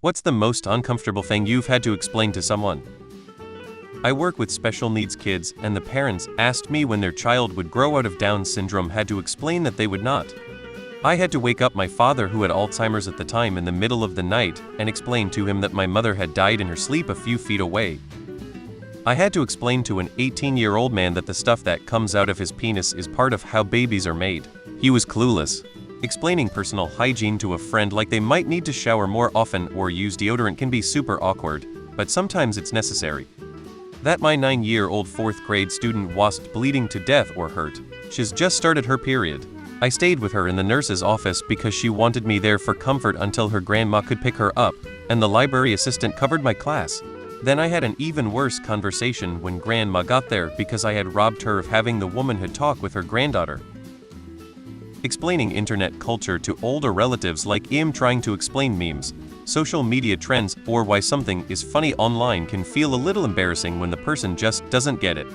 What's the most uncomfortable thing you've had to explain to someone? I work with special needs kids, and the parents asked me when their child would grow out of Down syndrome had to explain that they would not. I had to wake up my father, who had Alzheimer's at the time, in the middle of the night and explain to him that my mother had died in her sleep a few feet away. I had to explain to an 18-year-old man that the stuff that comes out of his penis is part of how babies are made. He was clueless. Explaining personal hygiene to a friend like they might need to shower more often or use deodorant can be super awkward, but sometimes it's necessary. That my 9-year-old 4th grade student wasn't bleeding to death or hurt. She's just started her period. I stayed with her in the nurse's office because she wanted me there for comfort until her grandma could pick her up, and the library assistant covered my class. Then I had an even worse conversation when grandma got there because I had robbed her of having the womanhood talk with her granddaughter. Explaining internet culture to older relatives like trying to explain memes, social media trends, or why something is funny online can feel a little embarrassing when the person just doesn't get it.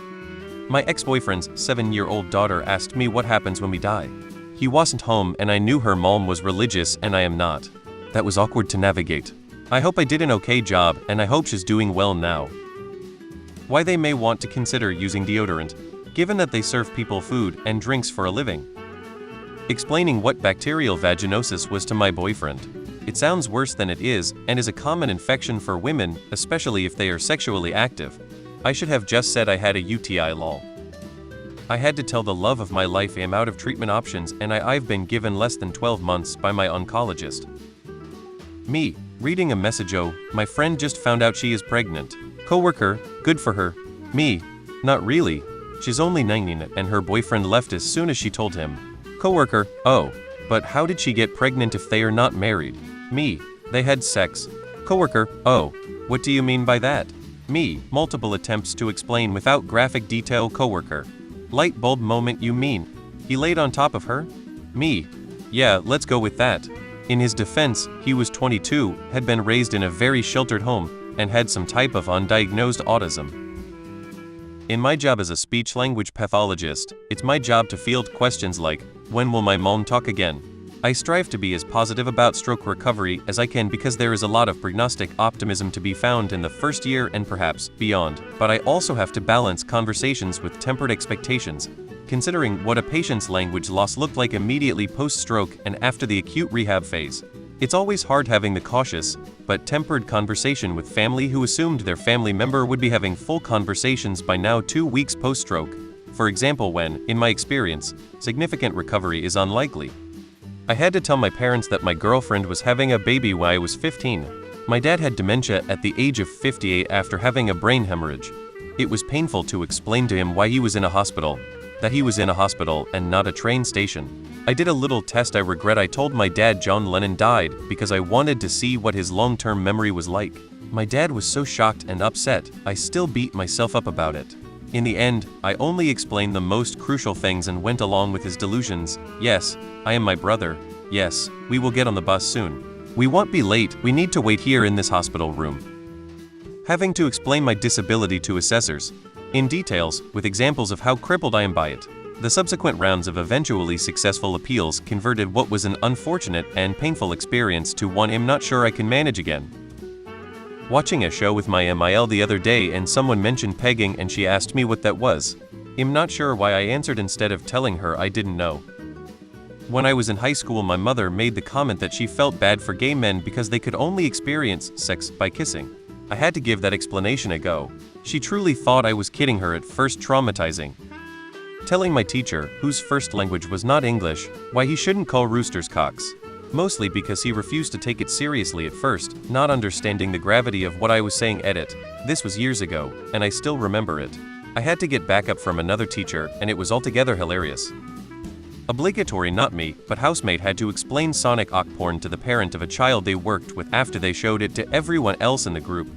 My ex-boyfriend's 7-year-old daughter asked me what happens when we die. He wasn't home and I knew her mom was religious and I am not. That was awkward to navigate. I hope I did an okay job and I hope she's doing well now. Why they may want to consider using deodorant, given that they serve people food and drinks for a living. Explaining what bacterial vaginosis was to my boyfriend. It sounds worse than it is and is a common infection for women, especially if they are sexually active. I should have just said I had a UTI lol. I had to tell the love of my life I'm out of treatment options and I've been given less than 12 months by my oncologist. Me, reading a message, oh, my friend just found out she is pregnant. Coworker, good for her. Me, not really. She's only 19 and her boyfriend left as soon as she told him. Coworker, oh, but how did she get pregnant if they are not married? Me, they had sex. Coworker, oh, what do you mean by that? Me, multiple attempts to explain without graphic detail. Coworker, light bulb moment, you mean he laid on top of her? Me, yeah, let's go with that. In his defense, he was 22, had been raised in a very sheltered home, and had some type of undiagnosed autism. In my job as a speech-language pathologist, it's my job to field questions like, when will my mom talk again? I strive to be as positive about stroke recovery as I can because there is a lot of prognostic optimism to be found in the first year and perhaps beyond, but I also have to balance conversations with tempered expectations, considering what a patient's language loss looked like immediately post-stroke and after the acute rehab phase. It's always hard having the cautious, but tempered conversation with family who assumed their family member would be having full conversations by now 2 weeks post-stroke. For example, when, in my experience, significant recovery is unlikely. I had to tell my parents that my girlfriend was having a baby when I was 15. My dad had dementia at the age of 58 after having a brain hemorrhage. It was painful to explain to him why he was in a hospital, that he was in a hospital and not a train station. I did a little test. I regret I told my dad John Lennon died because I wanted to see what his long-term memory was like. My dad was so shocked and upset, I still beat myself up about it. In the end, I only explained the most crucial things and went along with his delusions. Yes, I am my brother. Yes, we will get on the bus soon. We won't be late, we need to wait here in this hospital room. Having to explain my disability to assessors, in details, with examples of how crippled I am by it. The subsequent rounds of eventually successful appeals converted what was an unfortunate and painful experience to one I'm not sure I can manage again. Watching a show with my MIL the other day and someone mentioned pegging and she asked me what that was. I'm not sure why I answered instead of telling her I didn't know. When I was in high school, my mother made the comment that she felt bad for gay men because they could only experience sex by kissing. I had to give that explanation a go. She truly thought I was kidding her at first, traumatizing. Telling my teacher, whose first language was not English, why he shouldn't call roosters cocks. Mostly because he refused to take it seriously at first, not understanding the gravity of what I was saying. Edit. This was years ago, and I still remember it. I had to get backup from another teacher, and it was altogether hilarious. Obligatory, not me, but housemate had to explain Sonic Ock porn to the parent of a child they worked with after they showed it to everyone else in the group.